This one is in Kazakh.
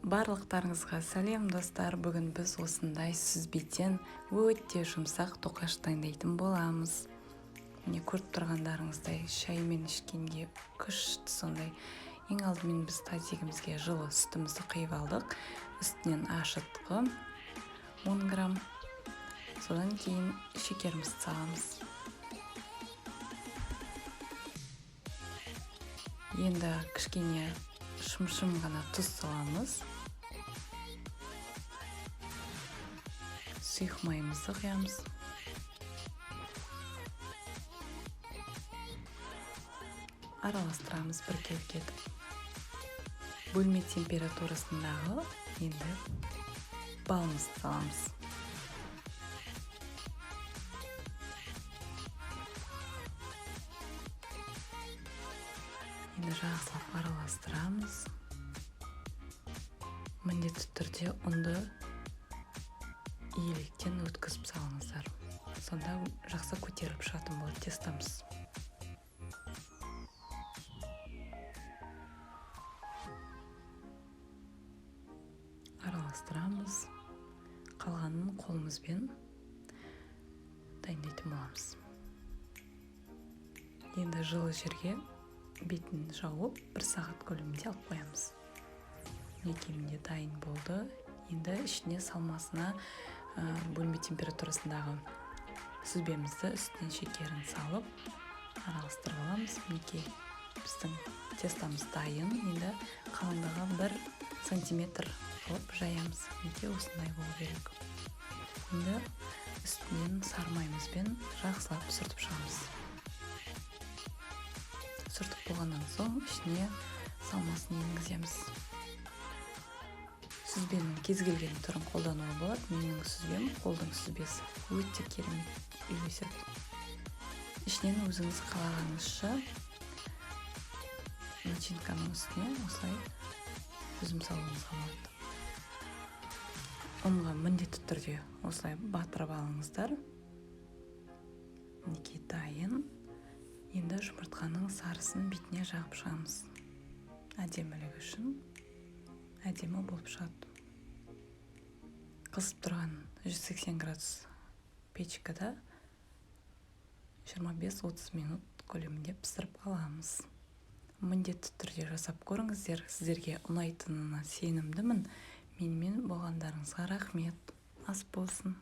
Барлықтарыңызға сәлем достар. Бүгін біз осындай сүзбеден өте жұмсақ тоқаш дайындайтын боламыз. Міне көріп тұрғандарыңыздай шаймен ішкенге күшті сондай. Ең алдымен біз тазигімізге жылы сүтімізді құйып алдық. Үстінен ашытқы 10 грамм. Содан кейін шекерімізді саламыз. Енді кішкене шым ғана тұз саламыз. Сұйық майымызды құямыз. Араластырамыз біркелкі етіп. Бөлме температурасындағы енді балымызды саламыз. Енді жақсылап араластырамыз. Міндетті түрде ұнды иеліктен өткізіп салыңыздар. Сонда жақсы көтеріп шығатын болады тестамыз. Араластырамыз. Қалғанын қолымызбен дайындайтын боламыз. Енді жылы жерге бетін жауып 1 сағат көлемінде алып қоямыз. Мекемінде дайын болды. Енді ішіне салмасына бөлме температурасындағы сүзбемізді үстінен шекерін салып араластырып аламыз. Мінекей біздің тестамыз дайын. Енді қалыңдығы 1 сантиметр қылып жаямыз. Мінекей осындай болу керек. Енді үстінен сармаймызбен жақсылап сүртіп шығамыз. Сүртіп болғаннан соң ішіне салмасын енгіземіз. Сүзбенің кез келген түрін қолдануға болады. Менің сүзбем қолдың сүзбесі өте керемет үйлеседі. Ішінен өзіңіз қалағаныңызша начинканың үстіне осылай жүзім салуыңызға болады. Ұнға міндетті түрде осылай батырып алыңыздар. Мінекей дайын. Енді жұмыртқаның сарысын бетіне жағып шығамыз. Әдемілігі үшін әдемі болып шығады. Қызып тұрған 180 градус печкада 25-30 минут көлемінде пісіріп аламыз. Міндетті түрде жасап көріңіздер. Сіздерге ұнайтынына сенімдімін. Менімен болғандарыңызға рахмет. Ас болсын.